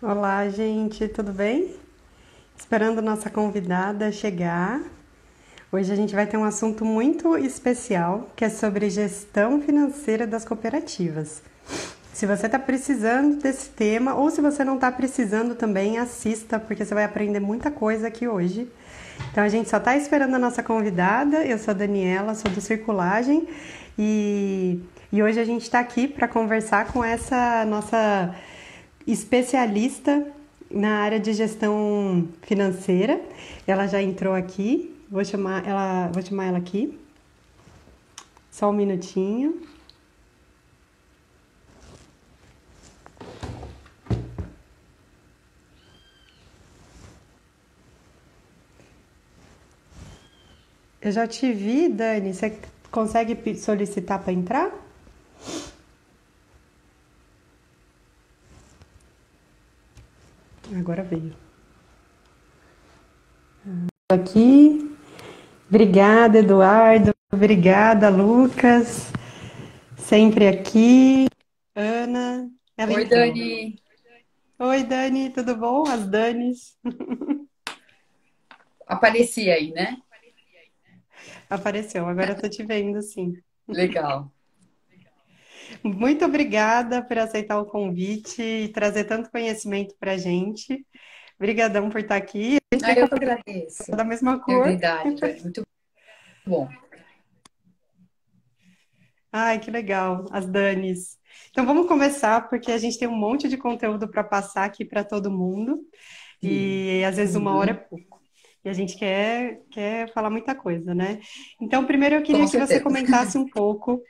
Olá, gente, tudo bem? Esperando nossa convidada chegar. Hoje a gente vai ter um assunto muito especial, que é sobre gestão financeira das cooperativas. Se você está precisando desse tema, ou se você não está precisando também, assista, porque você vai aprender muita coisa aqui hoje. Então a gente só está esperando a nossa convidada. Eu sou a Daniela, sou do Circulagem e hoje a gente está aqui para conversar com essa nossa especialista na área de gestão financeira. Ela já entrou aqui. Vou chamar ela aqui. Só um minutinho. Eu já te vi, Dani. Você consegue solicitar para entrar? Agora veio. Aqui. Obrigada, Eduardo. Obrigada, Lucas. Sempre aqui. Ana, ela Oi, entrou. Dani. Oi, Dani, tudo bom? As Danis. Apareci aí, né? Apareceu, agora eu tô te vendo, sim. Legal. Muito obrigada por aceitar o convite e trazer tanto conhecimento pra gente. Obrigadão por estar aqui. A gente Ah, tem eu que cabelo agradeço. da mesma É cor. verdade, Dani. Muito bom. Ai, que legal, as Danis. Então vamos começar, porque a gente tem um monte de conteúdo para passar aqui para todo mundo Sim. e às vezes uma hora é Uhum. pouco. E a gente quer falar muita coisa, né? Então, primeiro eu Com queria que você certeza. comentasse um pouco,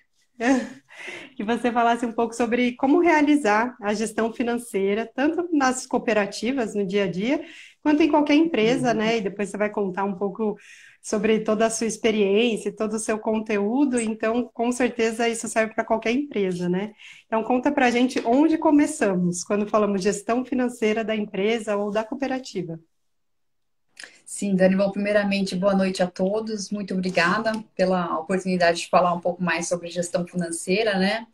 que você falasse um pouco sobre como realizar a gestão financeira, tanto nas cooperativas, no dia a dia, quanto em qualquer empresa, Uhum. né? E depois você vai contar um pouco sobre toda a sua experiência, todo o seu conteúdo, então com certeza isso serve para qualquer empresa, né? Então conta para a gente onde começamos, quando falamos gestão financeira da empresa ou da cooperativa. Sim, Dani. Bom, primeiramente, boa noite a todos. Muito obrigada pela oportunidade de falar um pouco mais sobre gestão financeira, né?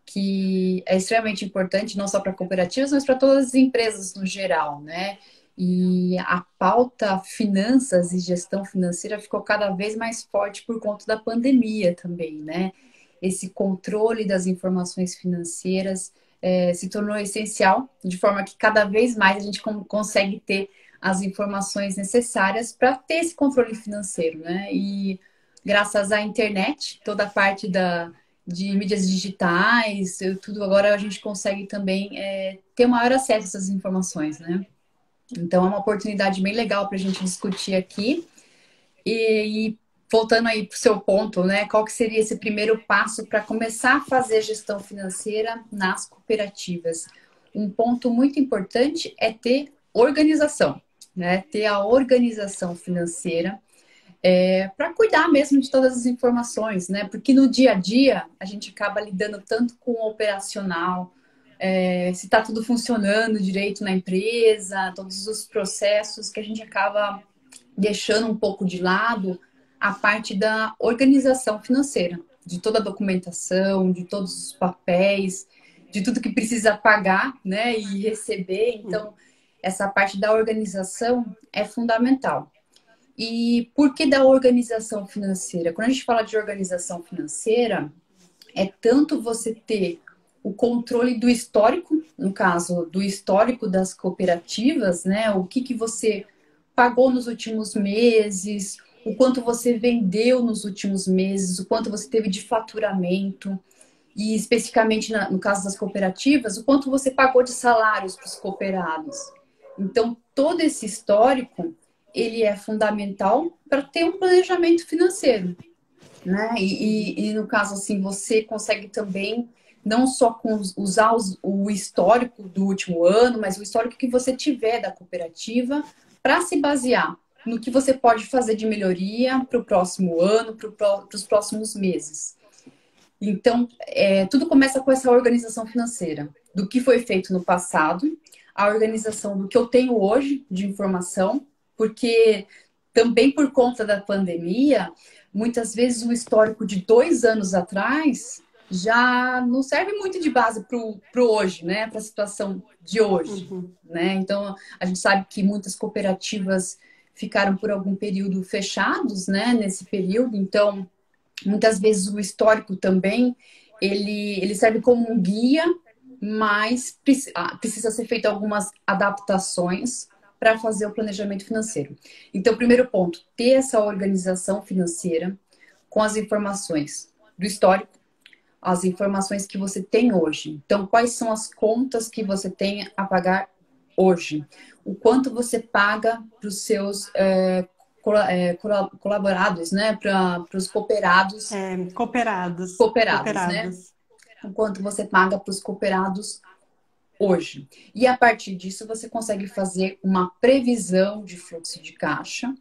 Que é extremamente importante, não só para cooperativas, mas para todas as empresas no geral, né? E a pauta finanças e gestão financeira ficou cada vez mais forte por conta da pandemia também, né? Esse controle das informações financeiras se tornou essencial, de forma que cada vez mais a gente consegue ter as informações necessárias para ter esse controle financeiro, né? E graças à internet, toda a parte de mídias digitais, tudo agora a gente consegue também ter maior acesso a essas informações, né? Então é uma oportunidade bem legal para a gente discutir aqui. E voltando aí para o seu ponto, né? Qual que seria esse primeiro passo para começar a fazer gestão financeira nas cooperativas? Um ponto muito importante é ter organização, né? Ter a organização financeira para cuidar mesmo de todas as informações, né? Porque no dia a dia a gente acaba lidando tanto com o operacional, se está tudo funcionando direito na empresa, todos os processos que a gente acaba deixando um pouco de lado a parte da organização financeira, de toda a documentação, de todos os papéis, de tudo que precisa pagar, né, e receber. Então, essa parte da organização é fundamental. E por que da organização financeira? Quando a gente fala de organização financeira, é tanto você ter o controle do histórico, no caso, do histórico das cooperativas, né? O que você pagou nos últimos meses, o quanto você vendeu nos últimos meses, o quanto você teve de faturamento, e especificamente no caso das cooperativas, o quanto você pagou de salários para os cooperados. Então, todo esse histórico, ele é fundamental para ter um planejamento financeiro, né? E no caso, assim, você consegue também não só usar o histórico do último ano, mas o histórico que você tiver da cooperativa para se basear no que você pode fazer de melhoria para o próximo ano, para os próximos meses. Então, tudo começa com essa organização financeira, do que foi feito no passado, a organização do que eu tenho hoje de informação, porque também por conta da pandemia, muitas vezes um histórico de 2 anos atrás já não serve muito de base para o hoje, né? Para a situação de hoje, Uhum. né? Então, a gente sabe que muitas cooperativas ficaram por algum período fechados, né? Nesse período, então, muitas vezes o histórico também, ele serve como um guia, mas precisa ser feito algumas adaptações para fazer o planejamento financeiro. Então, primeiro ponto, ter essa organização financeira com as informações do histórico, as informações que você tem hoje. Então, quais são as contas que você tem a pagar hoje? O quanto você paga para os seus colaborados, né? Para os cooperados, Cooperados, cooperados, né? cooperados. O quanto você paga para os cooperados hoje. E a partir disso, você consegue fazer uma previsão de fluxo de caixa,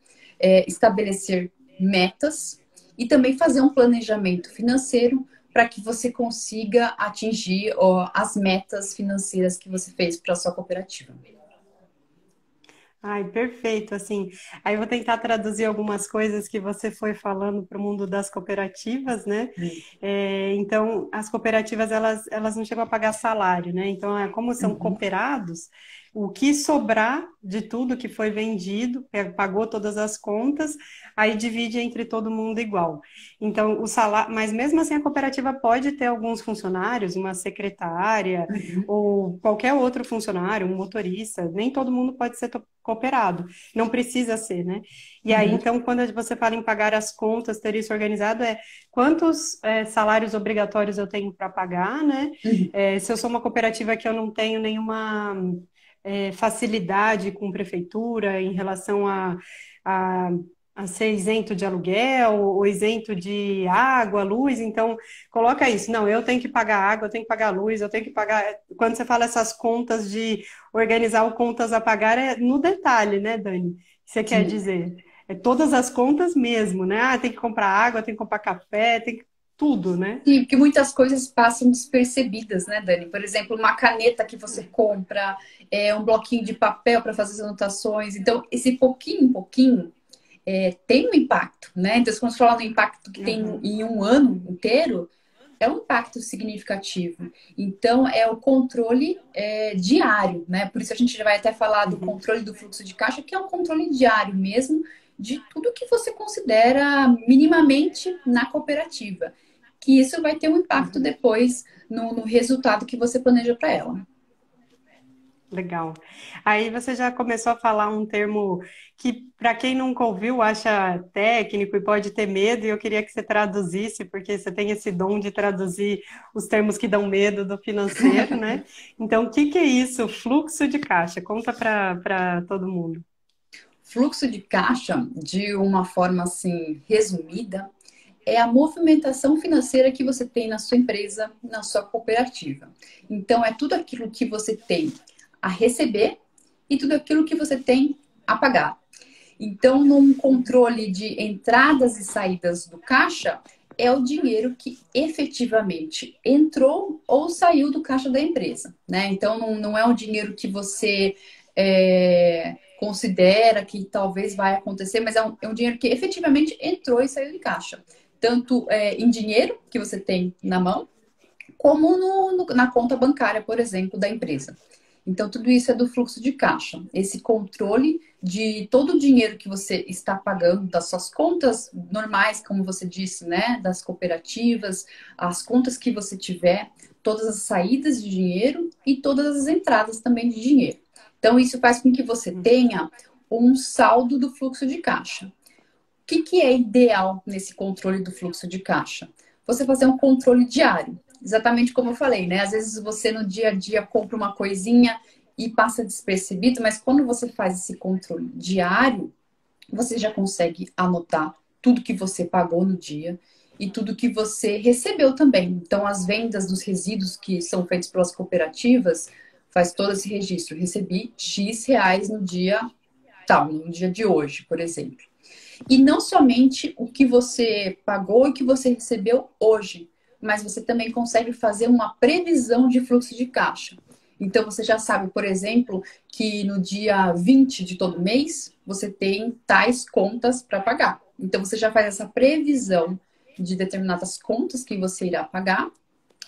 estabelecer metas e também fazer um planejamento financeiro para que você consiga atingir as metas financeiras que você fez para a sua cooperativa. Ai, perfeito, assim. Aí eu vou tentar traduzir algumas coisas que você foi falando para o mundo das cooperativas, né? Então, as cooperativas, elas não chegam a pagar salário, né? Então, como são Uhum. cooperados, o que sobrar de tudo que foi vendido, pagou todas as contas, aí divide entre todo mundo igual. Então, o salário, mas mesmo assim a cooperativa pode ter alguns funcionários, uma secretária, Uhum. ou qualquer outro funcionário, um motorista, nem todo mundo pode ser cooperado, não precisa ser, né? E aí, Uhum. então, quando você fala em pagar as contas, ter isso organizado, quantos salários obrigatórios eu tenho para pagar, né? Uhum. Se eu sou uma cooperativa que eu não tenho nenhuma facilidade com prefeitura em relação a a ser isento de aluguel ou isento de água, luz, então coloca isso. Não, eu tenho que pagar água, eu tenho que pagar luz, eu tenho que pagar. Quando você fala essas contas de organizar o contas a pagar, é no detalhe, né, Dani? Você quer Sim. dizer? É todas as contas mesmo, né? Ah, tem que comprar água, tem que comprar café, tem que... tudo, né? Sim, porque muitas coisas passam despercebidas, né, Dani? Por exemplo, uma caneta que você compra, um bloquinho de papel para fazer as anotações. Então, esse pouquinho em pouquinho tem um impacto, né? Então, quando você fala no impacto que tem Uhum, em um ano inteiro, é um impacto significativo. Então, é o controle diário, né? Por isso a gente já vai até falar do uhum. controle do fluxo de caixa, que é um controle diário mesmo de tudo que você considera minimamente na cooperativa. Que isso vai ter um impacto Uhum. depois no resultado que você planeja para ela. Legal. Aí você já começou a falar um termo que, para quem nunca ouviu, acha técnico e pode ter medo, e eu queria que você traduzisse, porque você tem esse dom de traduzir os termos que dão medo do financeiro, né? Então, o que que é isso? Fluxo de caixa. Conta para todo mundo. Fluxo de caixa, de uma forma assim resumida, é a movimentação financeira que você tem na sua empresa, na sua cooperativa. Então, é tudo aquilo que você tem a receber e tudo aquilo que você tem a pagar. Então, num controle de entradas e saídas do caixa, é o dinheiro que efetivamente entrou ou saiu do caixa da empresa, né? Então, não é um dinheiro que você considera que talvez vai acontecer, mas é um dinheiro que efetivamente entrou e saiu de caixa. Tanto em dinheiro que você tem na mão, como na conta bancária, por exemplo, da empresa. Então, tudo isso é do fluxo de caixa. Esse controle de todo o dinheiro que você está pagando, das suas contas normais, como você disse, né? Das cooperativas, as contas que você tiver, todas as saídas de dinheiro e todas as entradas também de dinheiro. Então, isso faz com que você tenha um saldo do fluxo de caixa. O que é ideal nesse controle do fluxo de caixa? Você fazer um controle diário. Exatamente como eu falei, né? Às vezes você no dia a dia compra uma coisinha e passa despercebido, mas quando você faz esse controle diário, você já consegue anotar tudo que você pagou no dia e tudo que você recebeu também. Então, as vendas dos resíduos que são feitos pelas cooperativas faz todo esse registro. Recebi X reais no dia tal, no dia de hoje, por exemplo. E não somente o que você pagou e o que você recebeu hoje, mas você também consegue fazer uma previsão de fluxo de caixa. Então, você já sabe, por exemplo, que no dia 20 de todo mês você tem tais contas para pagar. Então, você já faz essa previsão de determinadas contas que você irá pagar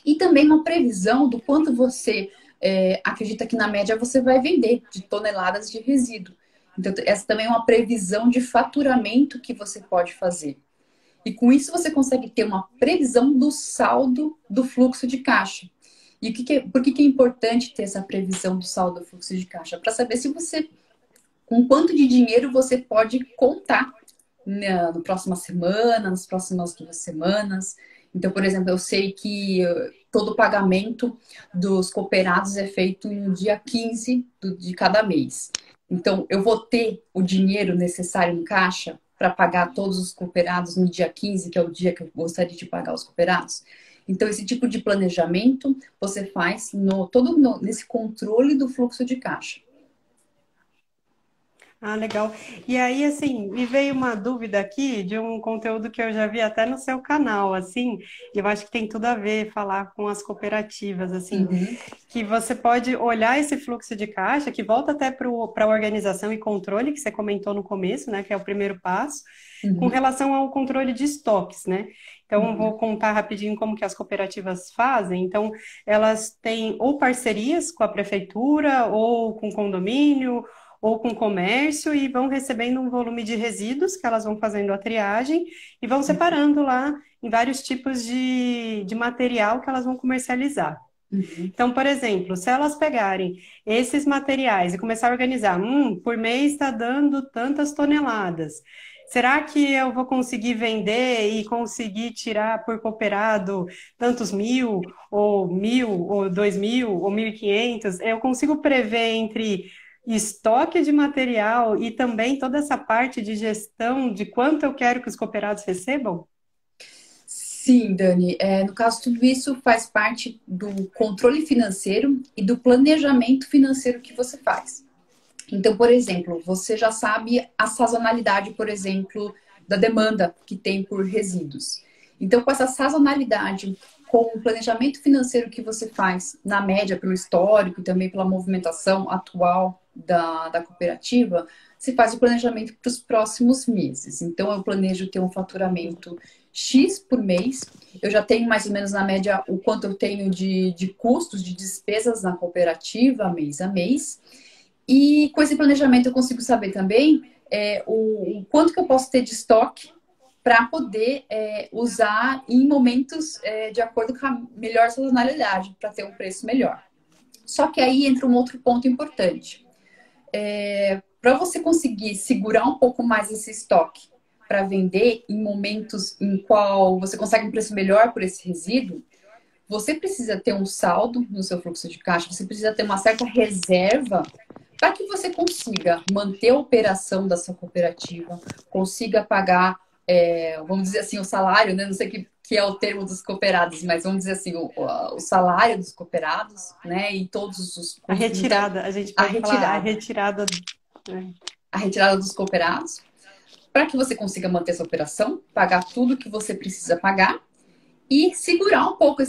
E também uma previsão do quanto você acredita que na média você vai vender de toneladas de resíduo. Então, essa também é uma previsão de faturamento que você pode fazer. E com isso você consegue ter uma previsão do saldo do fluxo de caixa. E por que é importante ter essa previsão do saldo do fluxo de caixa? Para saber se você, com quanto de dinheiro você pode contar na próxima semana, nas próximas 2 semanas. Então, por exemplo, eu sei que todo o pagamento dos cooperados é feito no dia 15 de cada mês. Então, eu vou ter o dinheiro necessário em caixa para pagar todos os cooperados no dia 15, que é o dia que eu gostaria de pagar os cooperados. Então, esse tipo de planejamento você faz nesse controle do fluxo de caixa. Ah, legal. E aí, assim, me veio uma dúvida aqui de um conteúdo que eu já vi até no seu canal, assim, e eu acho que tem tudo a ver falar com as cooperativas, assim, Uhum, que você pode olhar esse fluxo de caixa, que volta até para a organização e controle, que você comentou no começo, né, que é o primeiro passo, com uhum, relação ao controle de estoques, né? Então, eu uhum. vou contar rapidinho como que as cooperativas fazem. Então, elas têm ou parcerias com a prefeitura, ou com condomínio, ou com comércio, e vão recebendo um volume de resíduos, que elas vão fazendo a triagem, e vão separando lá em vários tipos de material que elas vão comercializar. Uhum. Então, por exemplo, se elas pegarem esses materiais e começar a organizar, por mês está dando tantas toneladas. Será que eu vou conseguir vender e conseguir tirar por cooperado tantos mil, ou 2.000, ou 1.500? Eu consigo prever entre estoque de material e também toda essa parte de gestão de quanto eu quero que os cooperados recebam? Sim, Dani. No caso, tudo isso faz parte do controle financeiro e do planejamento financeiro que você faz. Então, por exemplo, você já sabe a sazonalidade, por exemplo, da demanda que tem por resíduos. Então, com essa sazonalidade, com o planejamento financeiro que você faz, na média, pelo histórico e também pela movimentação atual da cooperativa, você faz o planejamento para os próximos meses. Então, eu planejo ter um faturamento X por mês. Eu já tenho mais ou menos na média o quanto eu tenho de custos, de despesas na cooperativa, mês a mês. E com esse planejamento eu consigo saber também o quanto que eu posso ter de estoque para poder usar em momentos de acordo com a melhor sazonalidade, para ter um preço melhor. Só que aí entra um outro ponto importante. Para você conseguir segurar um pouco mais esse estoque para vender em momentos em qual você consegue um preço melhor por esse resíduo, você precisa ter um saldo no seu fluxo de caixa, você precisa ter uma certa reserva para que você consiga manter a operação da sua cooperativa, consiga pagar, vamos dizer assim, o salário, né? Não sei que é o termo dos cooperados, mas vamos dizer assim, o salário dos cooperados, né? E todos os A custos. Então, retirada, a gente a pode falar a retirada, retirada, né? a retirada dos cooperados, para que você consiga manter essa operação, pagar tudo que você precisa pagar e segurar um pouco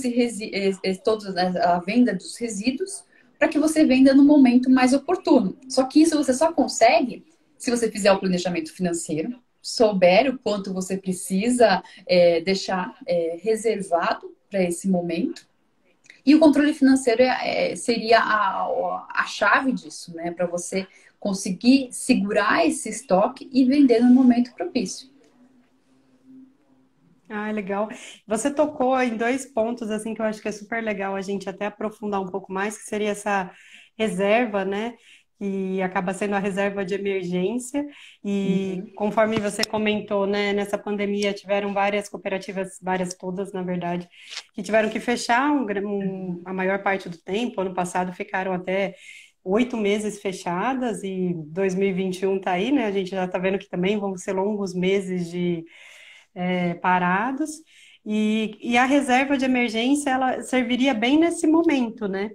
toda, né, a venda dos resíduos para que você venda no momento mais oportuno. Só que isso você só consegue se você fizer o planejamento financeiro, souber o quanto você precisa deixar reservado para esse momento. E o controle financeiro seria a chave disso, né? Para você conseguir segurar esse estoque e vender no momento propício. Ah, legal. Você tocou em dois pontos assim que eu acho que é super legal a gente até aprofundar um pouco mais, que seria essa reserva, né? Que acaba sendo a reserva de emergência. E Uhum. conforme você comentou, né, nessa pandemia tiveram várias cooperativas, várias todas, na verdade, que tiveram que fechar a maior parte do tempo. Ano passado ficaram até 8 meses fechadas e 2021 tá aí, né? A gente já está vendo que também vão ser longos meses parados, e a reserva de emergência ela serviria bem nesse momento, né?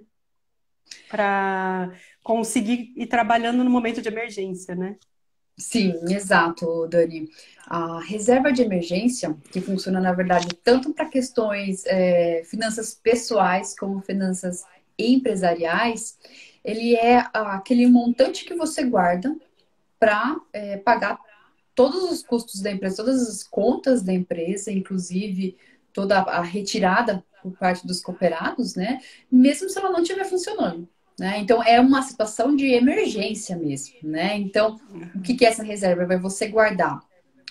Para conseguir ir trabalhando no momento de emergência, né? Sim, exato, Dani. A reserva de emergência, que funciona, na verdade, tanto para questões finanças pessoais como finanças empresariais, ele é aquele montante que você guarda para pagar todos os custos da empresa, todas as contas da empresa, inclusive toda a retirada por parte dos cooperados, né? Mesmo se ela não estiver funcionando, né? Então, é uma situação de emergência mesmo, né? Então, o que é essa reserva? Vai você guardar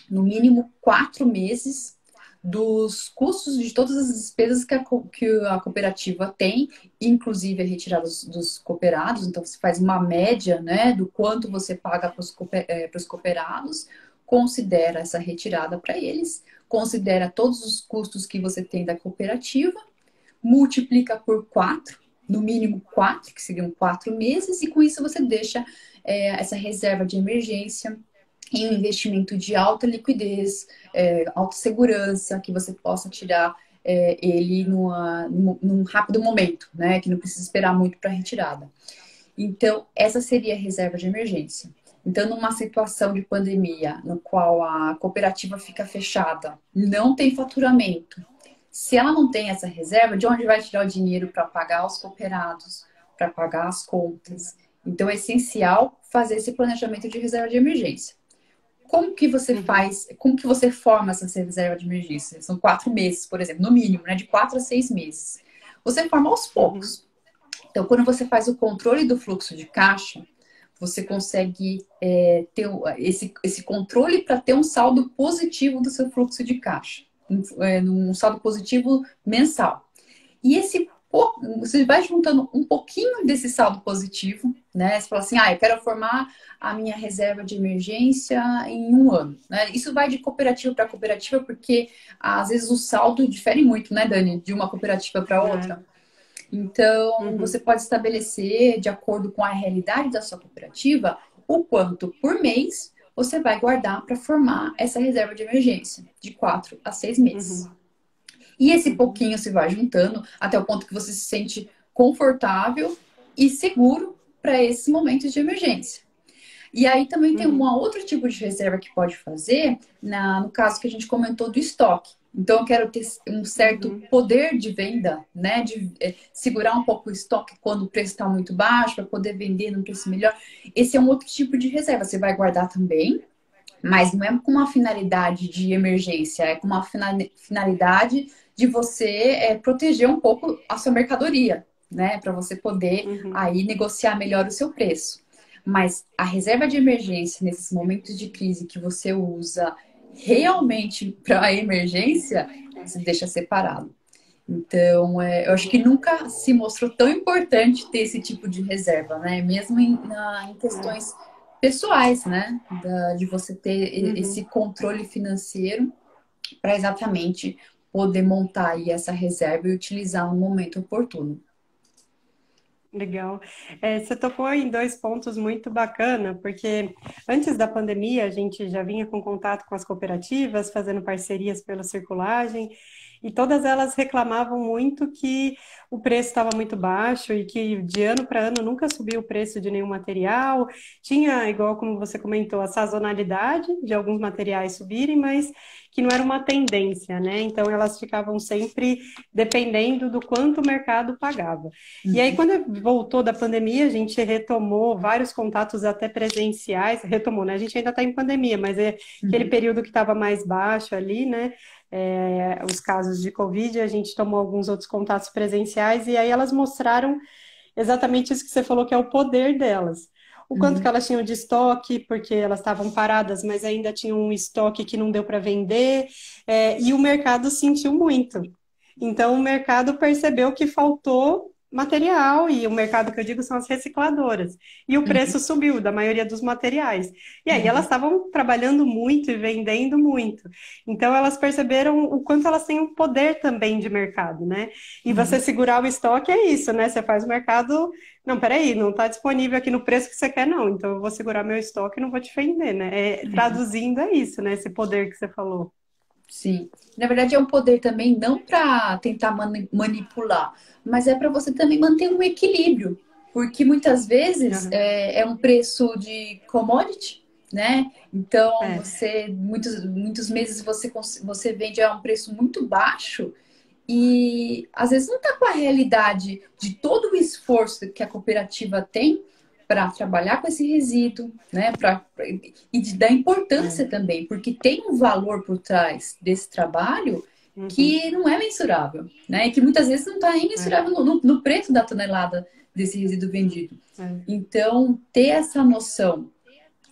no mínimo 4 meses dos custos de todas as despesas que a cooperativa tem, inclusive a retirada dos cooperados. Então, você faz uma média, né, do quanto você paga para os cooperados, considera essa retirada para eles, considera todos os custos que você tem da cooperativa, multiplica por 4, no mínimo 4, que seriam 4 meses, e com isso você deixa essa reserva de emergência em um investimento de alta liquidez, alta segurança, que você possa tirar ele num rápido momento, né? Que não precisa esperar muito para a retirada. Então, essa seria a reserva de emergência. Então, numa situação de pandemia, no qual a cooperativa fica fechada, não tem faturamento, se ela não tem essa reserva, de onde vai tirar o dinheiro para pagar os cooperados, para pagar as contas? Então, é essencial fazer esse planejamento de reserva de emergência. Como que você faz, como que você forma essa reserva de emergência? São 4 meses, por exemplo, no mínimo, né? De 4 a 6 meses. Você forma aos poucos. Então, quando você faz o controle do fluxo de caixa, você consegue ter esse controle para ter um saldo positivo do seu fluxo de caixa. Um saldo positivo mensal. E você vai juntando um pouquinho desse saldo positivo, né? Você fala assim, eu quero formar a minha reserva de emergência em um ano, né? Isso vai de cooperativa para cooperativa, porque às vezes o saldo difere muito, né, Dani? De uma cooperativa para outra. Então, você pode estabelecer, de acordo com a realidade da sua cooperativa, o quanto por mês você vai guardar para formar essa reserva de emergência, de 4 a 6 meses. E esse pouquinho se vai juntando até o ponto que você se sente confortável e seguro para esses momentos de emergência. E aí também tem um outro tipo de reserva que pode fazer, no caso que a gente comentou do estoque. Então, eu quero ter um certo poder de venda, né? De segurar um pouco o estoque quando o preço está muito baixo, para poder vender num preço melhor. Esse é um outro tipo de reserva. Você vai guardar também, mas não é com uma finalidade de emergência, é com uma finalidade de você proteger um pouco a sua mercadoria, né? Para você poder aí negociar melhor o seu preço. Mas a reserva de emergência, nesses momentos de crise que você usa realmente para a emergência, você deixa separado. Então, eu acho que nunca se mostrou tão importante ter esse tipo de reserva, né? Mesmo em questões pessoais, né? De você ter esse controle financeiro para exatamente poder montar aí essa reserva e utilizar no momento oportuno. Legal. Você tocou em dois pontos muito bacana, porque antes da pandemia a gente já vinha com contato com as cooperativas, fazendo parcerias pela circulagem, e todas elas reclamavam muito que o preço estava muito baixo e que de ano para ano nunca subiu o preço de nenhum material. Tinha, igual como você comentou, a sazonalidade de alguns materiais subirem, mas que não era uma tendência, né? Então elas ficavam sempre dependendo do quanto o mercado pagava. E aí, quando voltou da pandemia, a gente retomou vários contatos até presenciais, retomou, né? A gente ainda está em pandemia, mas é aquele período que estava mais baixo ali, né? Os casos de Covid, a gente tomou alguns outros contatos presenciais e aí elas mostraram exatamente isso que você falou, que é o poder delas. O quanto que elas tinham de estoque, porque elas estavam paradas, mas ainda tinham um estoque que não deu para vender, e o mercado sentiu muito. Então, o mercado percebeu que faltou material, e o mercado que eu digo são as recicladoras. E o preço subiu da maioria dos materiais. E aí elas estavam trabalhando muito e vendendo muito. Então, elas perceberam o quanto elas têm um poder também de mercado, né? E você segurar o estoque é isso, né? Você faz o mercado. Não, peraí, não está disponível aqui no preço que você quer, não. Então, eu vou segurar meu estoque e não vou te vender, né? Traduzindo é isso, né? Esse poder que você falou. Sim. Na verdade, é um poder também não para tentar manipular, mas é para você também manter um equilíbrio. Porque muitas vezes é um preço de commodity, né? Então, muitos meses você vende a um preço muito baixo e às vezes não está com a realidade de todo o esforço que a cooperativa tem para trabalhar com esse resíduo, né? Da importância também, porque tem um valor por trás desse trabalho Uhum. que não é mensurável, né? E que muitas vezes não está nem É, mensurável no preço da tonelada desse resíduo vendido. é. Então, ter essa noção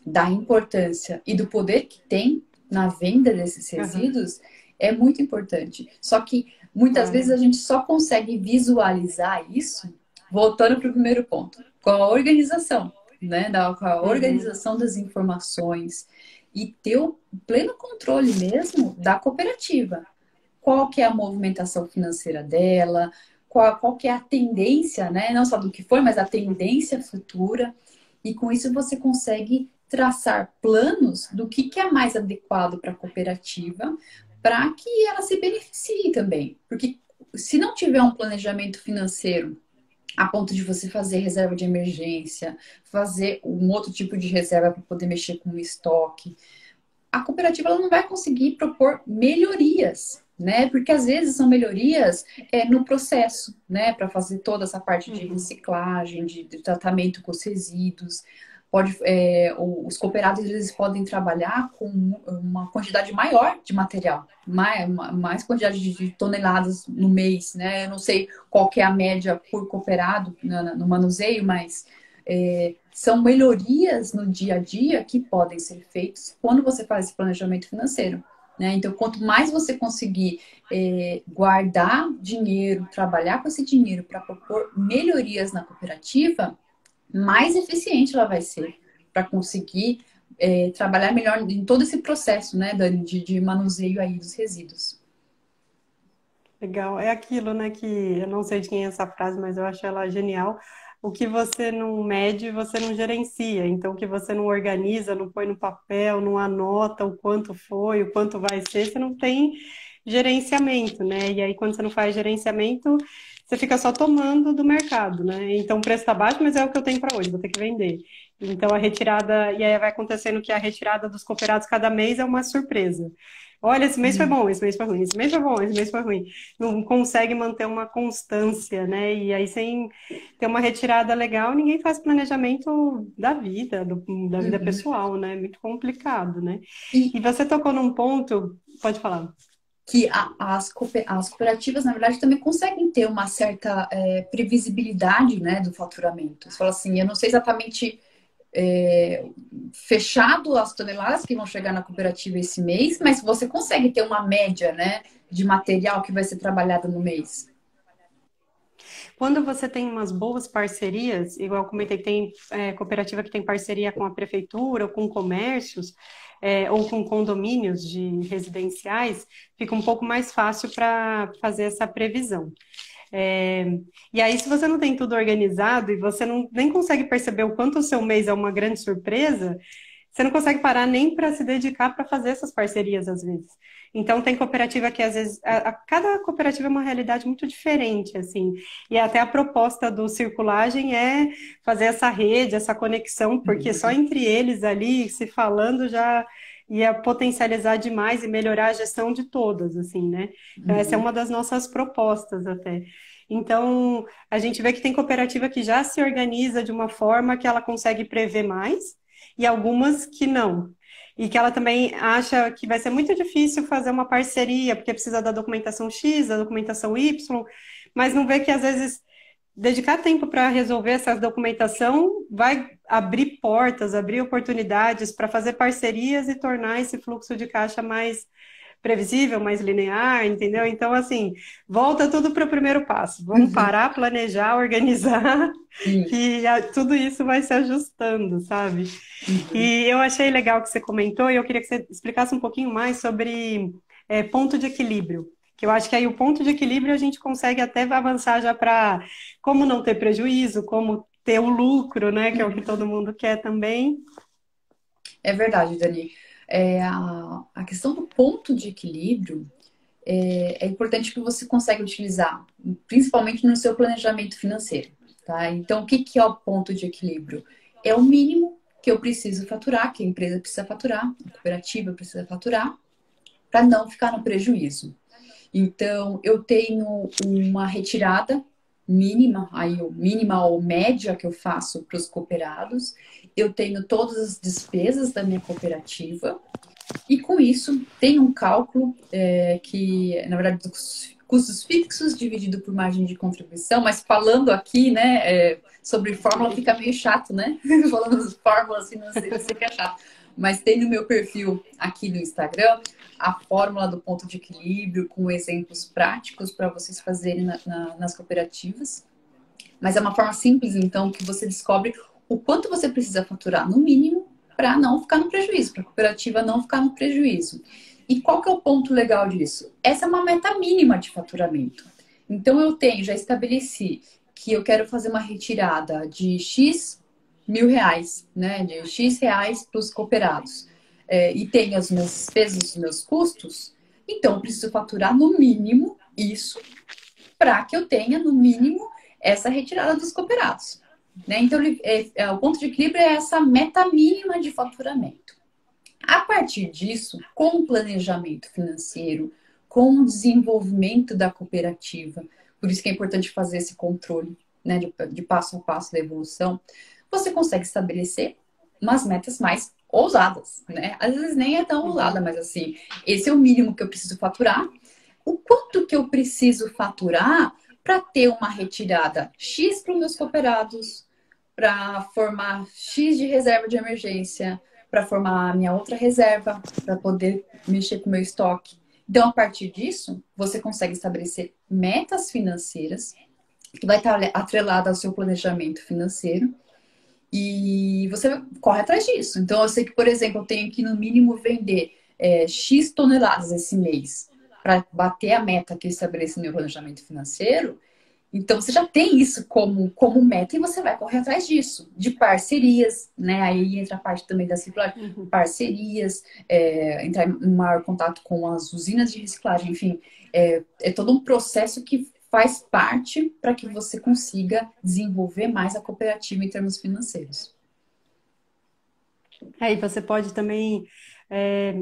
da importância e do poder que tem na venda desses Aham. resíduos é muito importante. Só que muitas vezes Ah, a gente só consegue visualizar isso voltando para o primeiro ponto, com a organização, né? Com a uhum. organização das informações e ter o pleno controle mesmo da cooperativa. Qual que é a movimentação financeira dela, qual que é a tendência, né? Não só do que foi, mas a tendência futura. E com isso você consegue traçar planos do que é mais adequado para a cooperativa, para que ela se beneficie também. Porque se não tiver um planejamento financeiro a ponto de você fazer reserva de emergência, fazer um outro tipo de reserva para poder mexer com o estoque, a cooperativa ela não vai conseguir propor melhorias, né? Porque às vezes são melhorias no processo, né? Para fazer toda essa parte de Uhum. reciclagem, de tratamento com os resíduos. Os cooperados eles podem trabalhar com uma quantidade maior de material, mais quantidade de toneladas no mês, né? Eu não sei qual que é a média por cooperado no manuseio, mas são melhorias no dia a dia que podem ser feitas quando você faz esse planejamento financeiro. Né? Então, quanto mais você conseguir guardar dinheiro, trabalhar com esse dinheiro para propor melhorias na cooperativa, mais eficiente ela vai ser para conseguir trabalhar melhor em todo esse processo, né, Dani, de manuseio aí dos resíduos. Legal. É aquilo, né, que eu não sei de quem é essa frase, mas eu acho ela genial. O que você não mede, você não gerencia. Então, o que você não organiza, não põe no papel, não anota o quanto foi, o quanto vai ser, você não tem gerenciamento, né? E aí, quando você não faz gerenciamento, você fica só tomando do mercado, né? Então, o preço está baixo, mas é o que eu tenho para hoje, vou ter que vender. Então, a retirada, e aí vai acontecendo que a retirada dos cooperados cada mês é uma surpresa. Olha, esse mês foi bom, esse mês foi ruim, esse mês foi bom, esse mês foi ruim. Não consegue manter uma constância, né? E aí, sem ter uma retirada legal, ninguém faz planejamento da vida, da vida Uhum. pessoal, né? Muito complicado, né? E E você tocou num ponto, pode falar. que as cooperativas, na verdade, também conseguem ter uma certa previsibilidade, né, do faturamento. Você fala assim, eu não sei exatamente é, fechado as toneladas que vão chegar na cooperativa esse mês, mas você consegue ter uma média, né, de material que vai ser trabalhado no mês. Quando você tem umas boas parcerias, igual eu comentei, tem cooperativa que tem parceria com a prefeitura ou com comércios, ou com condomínios de residenciais, fica um pouco mais fácil para fazer essa previsão. É, e aí, se você não tem tudo organizado e você não, nem consegue perceber o quanto o seu mês é uma grande surpresa, você não consegue parar nem para se dedicar para fazer essas parcerias às vezes. Então tem cooperativa que às vezes cada cooperativa é uma realidade muito diferente assim. E até a proposta do circulagem é fazer essa rede, essa conexão, porque só entre eles ali se falando já ia potencializar demais e melhorar a gestão de todas, assim, né? Então, essa é Uhum. uma das nossas propostas até. Então, a gente vê que tem cooperativa que já se organiza de uma forma que ela consegue prever mais e algumas que não. E que ela também acha que vai ser muito difícil fazer uma parceria, porque precisa da documentação X, da documentação Y, mas não vê que às vezes dedicar tempo para resolver essa documentação vai abrir portas, abrir oportunidades para fazer parcerias e tornar esse fluxo de caixa mais previsível, mais linear, entendeu? Então, assim, volta tudo para o primeiro passo. Vamos Uhum. parar, planejar, organizar, Sim. que tudo isso vai se ajustando, sabe? Uhum. E eu achei legal que você comentou, e eu queria que você explicasse um pouquinho mais sobre ponto de equilíbrio. Que eu acho que aí o ponto de equilíbrio a gente consegue até avançar já para como não ter prejuízo, como ter o lucro, né? Que é o que todo mundo quer também. É verdade, Dani. A questão do ponto de equilíbrio é importante que você consiga utilizar, principalmente no seu planejamento financeiro, tá? Então, o que é o ponto de equilíbrio? É o mínimo que eu preciso faturar, que a empresa precisa faturar, a cooperativa precisa faturar, para não ficar no prejuízo. Então, eu tenho uma retirada mínima, aí o mínima ou média que eu faço para os cooperados. Eu tenho todas as despesas da minha cooperativa E com isso, tem um cálculo que, na verdade, dos custos fixos dividido por margem de contribuição, mas falando aqui, né, sobre fórmula fica meio chato, né? Falando de fórmulas financeiras fica chato. Mas tem no meu perfil aqui no Instagram a fórmula do ponto de equilíbrio com exemplos práticos para vocês fazerem nas cooperativas. Mas é uma forma simples, então, que você descobre o quanto você precisa faturar no mínimo para não ficar no prejuízo, para a cooperativa não ficar no prejuízo. E qual que é o ponto legal disso? Essa é uma meta mínima de faturamento. Então, já estabeleci que eu quero fazer uma retirada de X mil reais, né? De X reais para os cooperados. E tenho as minhas despesas, os meus custos. Então, eu preciso faturar no mínimo isso para que eu tenha, no mínimo, essa retirada dos cooperados. Né? Então, o ponto de equilíbrio é essa meta mínima de faturamento. A partir disso, com o planejamento financeiro, com o desenvolvimento da cooperativa, por isso que é importante fazer esse controle, né, de passo a passo da evolução, você consegue estabelecer umas metas mais ousadas, né? Às vezes nem é tão ousada, mas assim, esse é o mínimo que eu preciso faturar. O quanto que eu preciso faturar para ter uma retirada X para os meus cooperados, para formar X de reserva de emergência, para formar a minha outra reserva, para poder mexer com o meu estoque. Então, a partir disso, você consegue estabelecer metas financeiras, que vai estar atrelada ao seu planejamento financeiro, e você corre atrás disso. Então, eu sei que, por exemplo, eu tenho que, no mínimo, vender X toneladas esse mês para bater a meta que eu estabeleci no meu planejamento financeiro. Então, você já tem isso como meta e você vai correr atrás disso, de parcerias, né? Aí entra a parte também da reciclagem, parcerias, entrar em maior contato com as usinas de reciclagem, enfim, é todo um processo que faz parte para que você consiga desenvolver mais a cooperativa em termos financeiros. Aí você pode também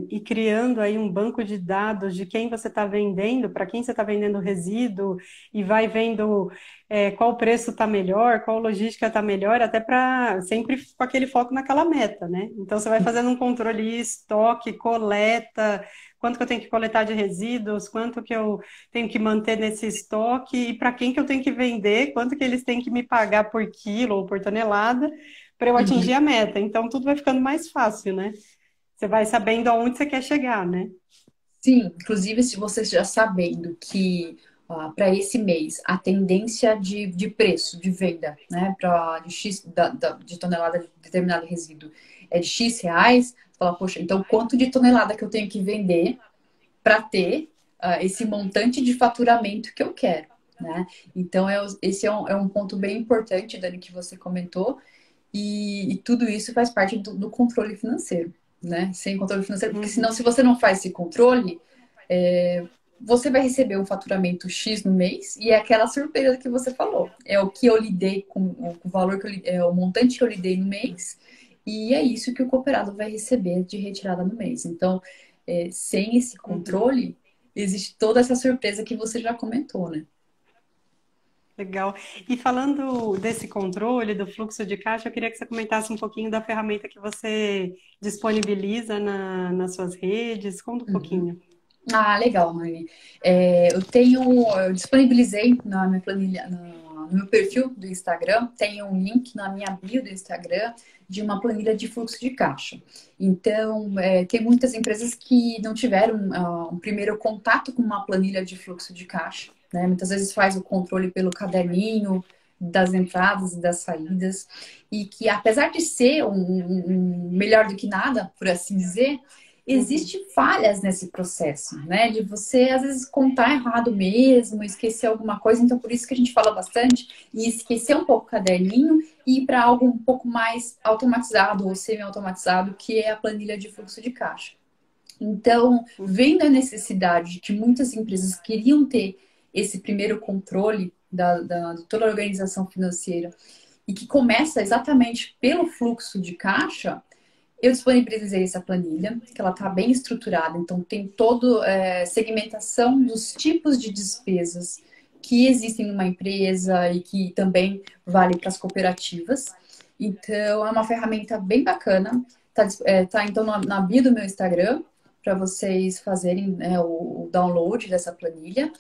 ir criando aí um banco de dados de quem você está vendendo, para quem você está vendendo o resíduo, e vai vendo qual preço está melhor, qual logística está melhor, até para sempre com aquele foco naquela meta, né? Então você vai fazendo um controle, estoque, coleta, quanto que eu tenho que coletar de resíduos, quanto que eu tenho que manter nesse estoque, e para quem que eu tenho que vender, quanto que eles têm que me pagar por quilo ou por tonelada para eu atingir a meta. Então, tudo vai ficando mais fácil, né? Você vai sabendo aonde você quer chegar, né? Sim, inclusive se você já sabendo que para esse mês a tendência de preço de venda, né, de X de tonelada de determinado resíduo é de X reais, você fala, poxa, então quanto de tonelada que eu tenho que vender para ter esse montante de faturamento que eu quero, né? Então esse é um ponto bem importante, Dani, que você comentou, e tudo isso faz parte do controle financeiro, né? Sem controle financeiro, porque senão, se você não faz esse controle, você vai receber um faturamento X no mês e é aquela surpresa que você falou. É o que eu lidei com o valor que é o montante que eu lidei no mês, e é isso que o cooperado vai receber de retirada no mês. Então, sem esse controle, existe toda essa surpresa que você já comentou, né? Legal. E falando desse controle, do fluxo de caixa, eu queria que você comentasse um pouquinho da ferramenta que você disponibiliza nas suas redes. Conta um Uhum. pouquinho. Ah, legal, Mari. Eu disponibilizei na minha planilha, no meu perfil do Instagram, tem um link na minha bio do Instagram de uma planilha de fluxo de caixa. Então, tem muitas empresas que não tiveram um primeiro contato com uma planilha de fluxo de caixa, né? Muitas vezes faz o controle pelo caderninho das entradas e das saídas, e que apesar de ser um melhor do que nada, por assim dizer, existem falhas nesse processo, né? De você, às vezes, contar errado mesmo, esquecer alguma coisa. Então, por isso que a gente fala bastante e esquecer um pouco o caderninho e ir para algo um pouco mais automatizado ou semi-automatizado, que é a planilha de fluxo de caixa. Então, vendo a necessidade de que muitas empresas queriam ter esse primeiro controle de toda a organização financeira e que começa exatamente pelo fluxo de caixa, eu disponibilizei essa planilha, que ela está bem estruturada, então tem toda segmentação dos tipos de despesas que existem numa empresa e que também vale para as cooperativas. Então, é uma ferramenta bem bacana. Tá então na bio do meu Instagram. para vocês fazerem, né, o download dessa planilha.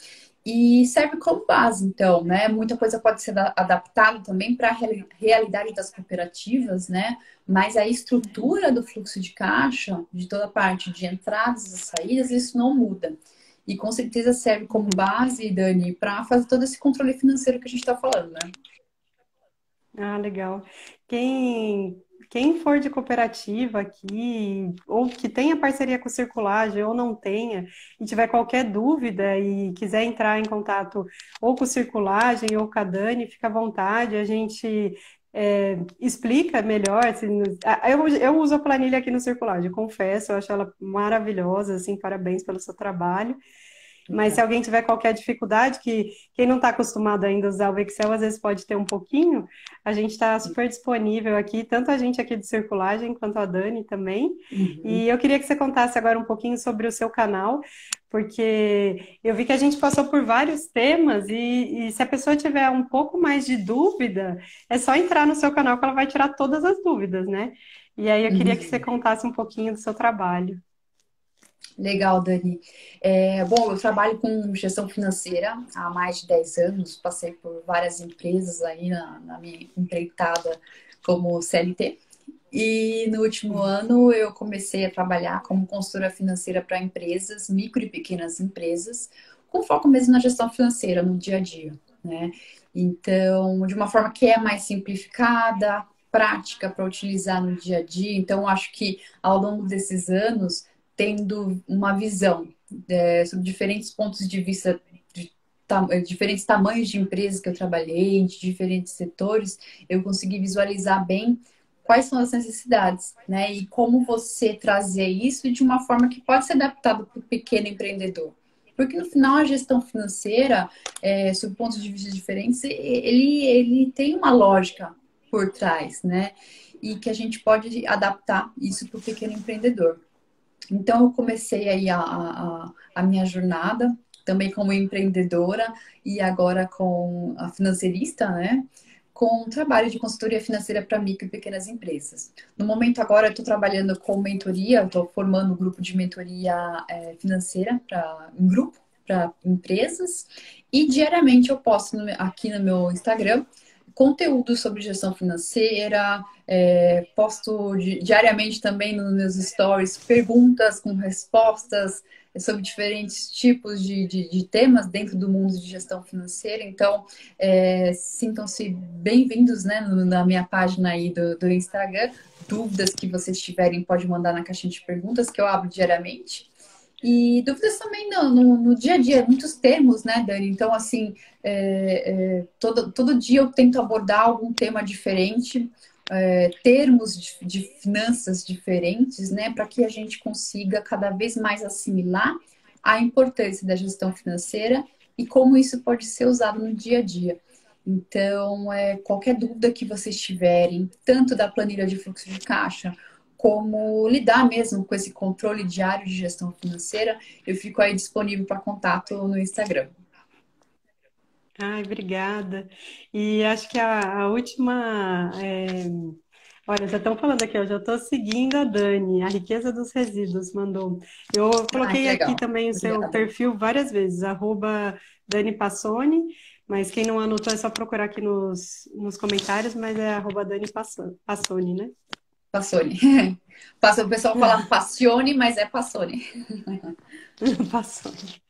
E serve como base, então, né? Muita coisa pode ser adaptada também para a realidade das cooperativas, né? Mas a estrutura do fluxo de caixa, de toda a parte de entradas e saídas, isso não muda. E com certeza serve como base, Dani, para fazer todo esse controle financeiro que a gente está falando, né? Ah, legal. Quem for de cooperativa aqui, ou que tenha parceria com Circulagem, ou não tenha, e tiver qualquer dúvida e quiser entrar em contato ou com Circulagem ou com a Dani, fica à vontade, a gente explica melhor. Assim, eu uso a planilha aqui no Circulagem, confesso, eu acho ela maravilhosa, assim, parabéns pelo seu trabalho. Mas se Obrigada. alguém tiver qualquer dificuldade, que quem não está acostumado ainda a usar o Excel, às vezes pode ter um pouquinho, a gente está super disponível aqui, tanto a gente aqui de Circulagem, quanto a Dani também. Uhum. E eu queria que você contasse agora um pouquinho sobre o seu canal, porque eu vi que a gente passou por vários temas e se a pessoa tiver um pouco mais de dúvida, é só entrar no seu canal que ela vai tirar todas as dúvidas, né? E aí eu queria que você Uhum. contasse um pouquinho do seu trabalho. Legal, Dani. Bom, eu trabalho com gestão financeira há mais de 10 anos, passei por várias empresas aí na minha empreitada como CLT. E no último ano eu comecei a trabalhar como consultora financeira para empresas, micro e pequenas empresas, com foco mesmo na gestão financeira no dia a dia, né? Então, de uma forma que é mais simplificada, prática para utilizar no dia a dia. Então, acho que ao longo desses anos, tendo uma visão sobre diferentes pontos de vista de diferentes tamanhos de empresas que eu trabalhei, de diferentes setores, eu consegui visualizar bem quais são as necessidades, né? E como você trazer isso de uma forma que pode ser adaptado para o pequeno empreendedor. Porque no final a gestão financeira, sob pontos de vista diferentes, ele tem uma lógica por trás, né? E que a gente pode adaptar isso para o pequeno empreendedor. Então eu comecei aí a minha jornada, também como empreendedora e agora com a financeirista, né? Com um trabalho de consultoria financeira para micro e pequenas empresas. No momento agora eu estou trabalhando com mentoria, estou formando um grupo de mentoria financeira para um grupo para empresas e diariamente eu posto aqui no meu Instagram conteúdo sobre gestão financeira, posto diariamente também nos meus stories perguntas com respostas sobre diferentes tipos de temas dentro do mundo de gestão financeira. Então, sintam-se bem-vindos, né, na minha página aí do Instagram. Dúvidas que vocês tiverem, pode mandar na caixinha de perguntas que eu abro diariamente. E dúvidas também no dia a dia, muitos termos, né, Dani? Então, assim, todo dia eu tento abordar algum tema diferente, termos de finanças diferentes, né, para que a gente consiga cada vez mais assimilar a importância da gestão financeira e como isso pode ser usado no dia a dia. Então, qualquer dúvida que vocês tiverem, tanto da planilha de fluxo de caixa, como lidar mesmo com esse controle diário de gestão financeira, eu fico aí disponível para contato no Instagram. Ai, obrigada. E acho que a última. Olha, já estão falando aqui, ó, já estou seguindo a Dani, a riqueza dos resíduos, mandou. Eu Ah, que coloquei aqui legal. também o seu Obrigada. perfil várias vezes, @Dani Passoni, mas quem não anotou é só procurar aqui nos comentários, mas é @Dani Passoni, né? Passone. O pessoal fala Passione, mas é Passone. Passoni.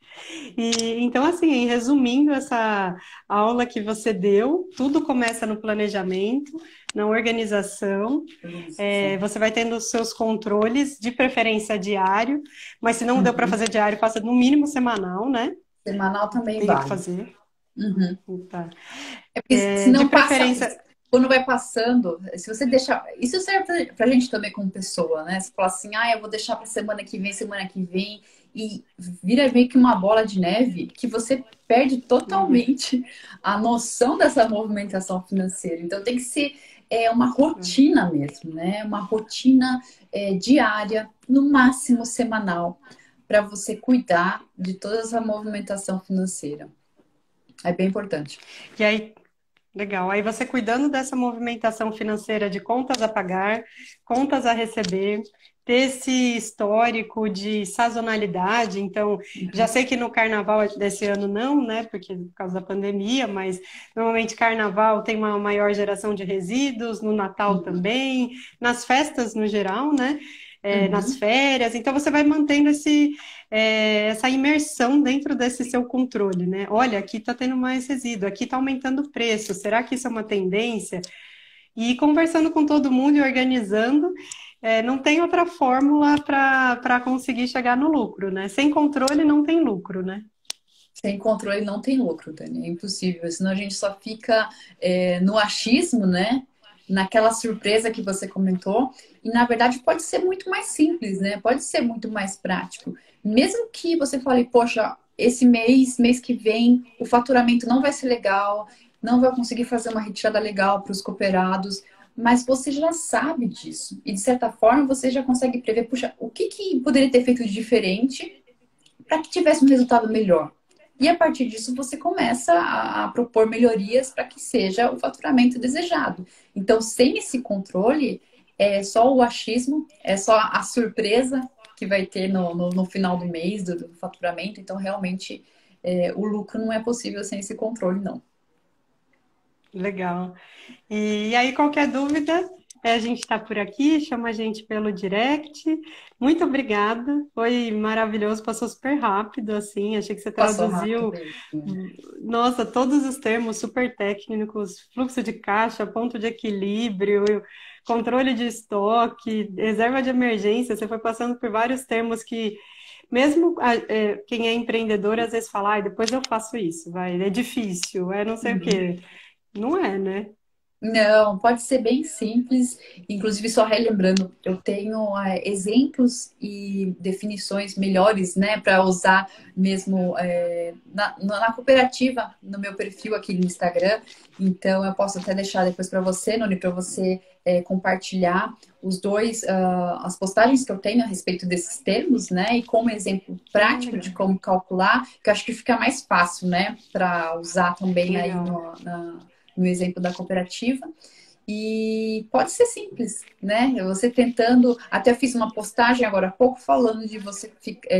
E então, assim, resumindo essa aula que você deu, tudo começa no planejamento, na organização. Organização. Você vai tendo os seus controles, de preferência diário, mas se não deu para Uhum. fazer diário, faça no mínimo semanal, né? Semanal também Tem que vale. fazer. Uhum. Tá. É porque se De não passa, preferência. quando vai passando, se você deixar. Isso serve pra gente também como pessoa, né? Você fala assim, eu vou deixar pra semana que vem, e vira meio que uma bola de neve que você perde Uhum. totalmente a noção dessa movimentação financeira. Então tem que ser uma rotina mesmo, né? Uma rotina diária, no máximo semanal, para você cuidar de toda essa movimentação financeira. É bem importante. E aí, Legal. Aí você cuidando dessa movimentação financeira de contas a pagar, contas a receber, ter esse histórico de sazonalidade. Então, já sei que no carnaval desse ano não, né? Porque por causa da pandemia, mas normalmente carnaval tem uma maior geração de resíduos, no Natal Uhum, também, nas festas no geral, né? Nas uhum. férias. Então, você vai mantendo essa imersão dentro desse seu controle, né? Olha, aqui está tendo mais resíduo, aqui está aumentando o preço, será que isso é uma tendência? E conversando com todo mundo e organizando, não tem outra fórmula para conseguir chegar no lucro, né? Sem controle não tem lucro, né? Sem controle não tem lucro, Dani. É impossível. Senão a gente só fica no achismo, né? Naquela surpresa que você comentou. E na verdade pode ser muito mais simples, né? Pode ser muito mais prático. Mesmo que você fale, poxa, esse mês que vem, o faturamento não vai ser legal, não vai conseguir fazer uma retirada legal para os cooperados. Mas você já sabe disso. E de certa forma você já consegue prever, puxa, o que poderia ter feito de diferente para que tivesse um resultado melhor. E a partir disso você começa a propor melhorias para que seja o faturamento desejado. Então, sem esse controle, é só o achismo, é só a surpresa que vai ter no final do mês do faturamento. Então, realmente, o lucro não é possível sem esse controle, não. Legal. E aí, qualquer dúvida, a gente está por aqui, chama a gente pelo direct. Muito obrigada, foi maravilhoso, passou super rápido, assim, achei que você Passou rápido traduziu, mesmo. nossa, todos os termos super técnicos, fluxo de caixa, ponto de equilíbrio, controle de estoque, reserva de emergência, você foi passando por vários termos que, mesmo quem é empreendedor, às vezes fala, depois eu faço isso, vai, é difícil, é não sei o Uhum. quê. Não é, né? Não, pode ser bem simples. Inclusive, só relembrando, eu tenho exemplos e definições melhores, né, para usar mesmo na cooperativa, no meu perfil aqui no Instagram. Então, eu posso até deixar depois para você, Noni, para você compartilhar os dois, as postagens que eu tenho a respeito desses termos, né, e como exemplo Ah, prático de legal, como calcular, que eu acho que fica mais fácil, né, para usar também aí legal. no exemplo da cooperativa. E pode ser simples, né? Você tentando. Até fiz uma postagem agora há pouco falando de você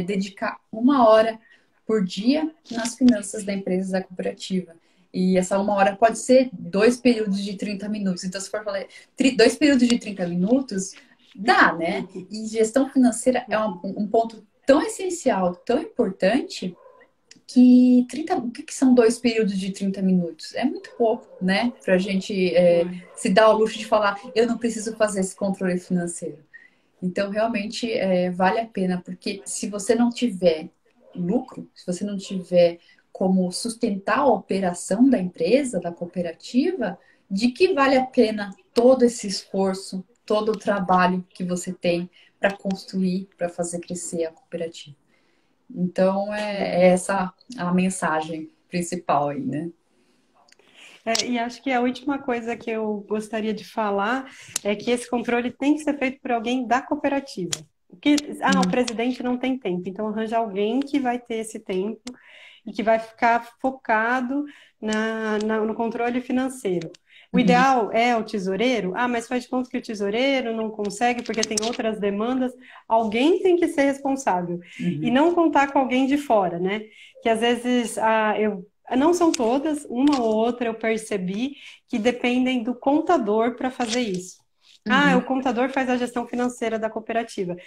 dedicar 1 hora por dia nas finanças da empresa da cooperativa. E essa 1 hora pode ser 2 períodos de 30 minutos. Então, se for falar 2 períodos de 30 minutos, dá, né? E gestão financeira é um ponto tão essencial, tão importante, que 30, o que são 2 períodos de 30 minutos? É muito pouco, né? Para a gente se dar ao luxo de falar, eu não preciso fazer esse controle financeiro. Então, realmente, vale a pena, porque se você não tiver lucro, se você não tiver como sustentar a operação da empresa, da cooperativa, de que vale a pena todo esse esforço, todo o trabalho que você tem para construir, para fazer crescer a cooperativa? Então, é Legal. essa a mensagem principal aí, né? E acho que a última coisa que eu gostaria de falar é que esse controle tem que ser feito por alguém da cooperativa. Porque, o Hum, presidente não tem tempo, então arranja alguém que vai ter esse tempo e que vai ficar focado no controle financeiro. O uhum, ideal é o tesoureiro? Mas faz de conta que o tesoureiro não consegue porque tem outras demandas. Alguém tem que ser responsável. E uhum, não contar com alguém de fora, né? Que às vezes não são todas, uma ou outra eu percebi que dependem do contador para fazer isso. O uhum, contador faz a gestão financeira da cooperativa.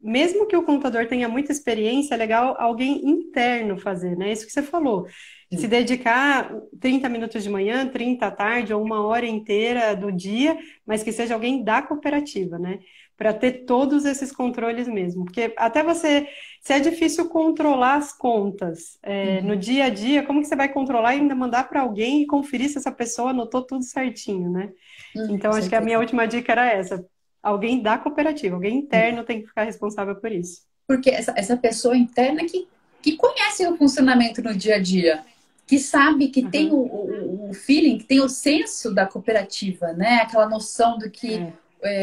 Mesmo que o contador tenha muita experiência, é legal alguém interno fazer, né? Isso que você falou. Se sim, dedicar 30 minutos de manhã, 30 à tarde ou 1 hora inteira do dia, mas que seja alguém da cooperativa, né? Para ter todos esses controles mesmo. Porque até você, se é difícil controlar as contas no uhum, dia a dia, como que você vai controlar e ainda mandar para alguém e conferir se essa pessoa anotou tudo certinho, né? com Então, acho que a minha certeza. última dica era essa. Alguém da cooperativa, alguém interno tem que ficar responsável por isso. Porque essa pessoa interna que conhece o funcionamento no dia a dia, que sabe, que tem Aham. o feeling, que tem o senso da cooperativa, né? Aquela noção do que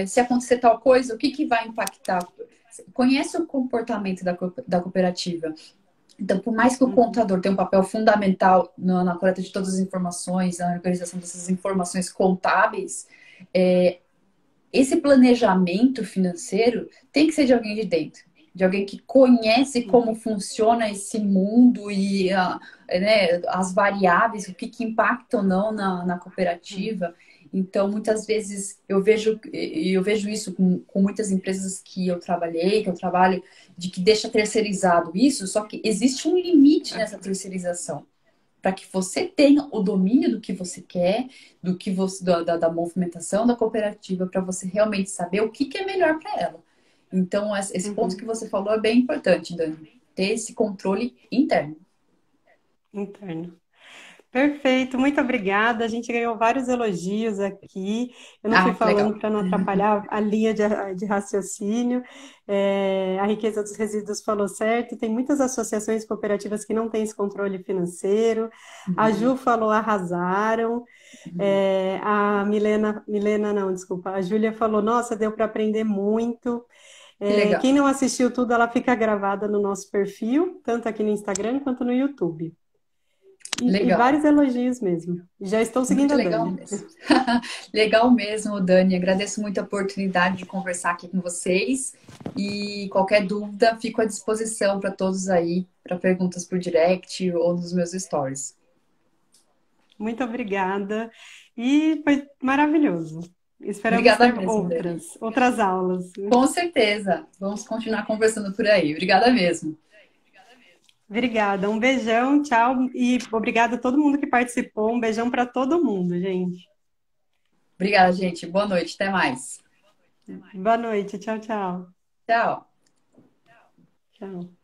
se acontecer tal coisa, o que vai impactar. Conhece o comportamento da cooperativa. Então, por mais que o Uhum. contador tenha um papel fundamental na coleta de todas as informações, na organização dessas informações contábeis, esse planejamento financeiro tem que ser de alguém de dentro, de alguém que conhece como funciona esse mundo e né, as variáveis, o que impacta ou não na Uhum. cooperativa. Então, muitas vezes eu vejo isso com muitas empresas que eu trabalhei, que eu trabalho, de que deixa terceirizado isso, só que existe um limite nessa terceirização para que você tenha o domínio do que você quer, do que você, da movimentação da cooperativa, para você realmente saber o que é melhor para ela. Então, esse ponto que Uhum. você falou é bem importante, Dani. Ter esse controle interno. Interno. Perfeito, muito obrigada. A gente ganhou vários elogios aqui. Eu não fui Ah, que falando legal. para não atrapalhar a linha de raciocínio. A riqueza dos resíduos falou certo. Tem muitas associações cooperativas que não têm esse controle financeiro. A Uhum, Ju falou arrasaram. uhum. A Milena não, desculpa. A Júlia falou, nossa, deu para aprender muito. Que Quem legal. não assistiu tudo, ela fica gravada no nosso perfil, tanto aqui no Instagram quanto no YouTube. E Legal. vários elogios mesmo. Já estou seguindo Muito a legal Dani. mesmo. Legal mesmo, Dani. Agradeço muito a oportunidade de conversar aqui com vocês. E qualquer dúvida, fico à disposição para todos aí, para perguntas por direct ou nos meus stories. Muito obrigada. E foi maravilhoso. Esperamos Obrigada ter mesmo, Dani. outras aulas. Com certeza. Vamos continuar conversando por aí. Obrigada mesmo. Obrigada. Um beijão, tchau. E obrigada a todo mundo que participou. Um beijão para todo mundo, gente. Obrigada, gente. Boa noite. Até mais. Boa noite. Tchau, tchau. Tchau. Tchau.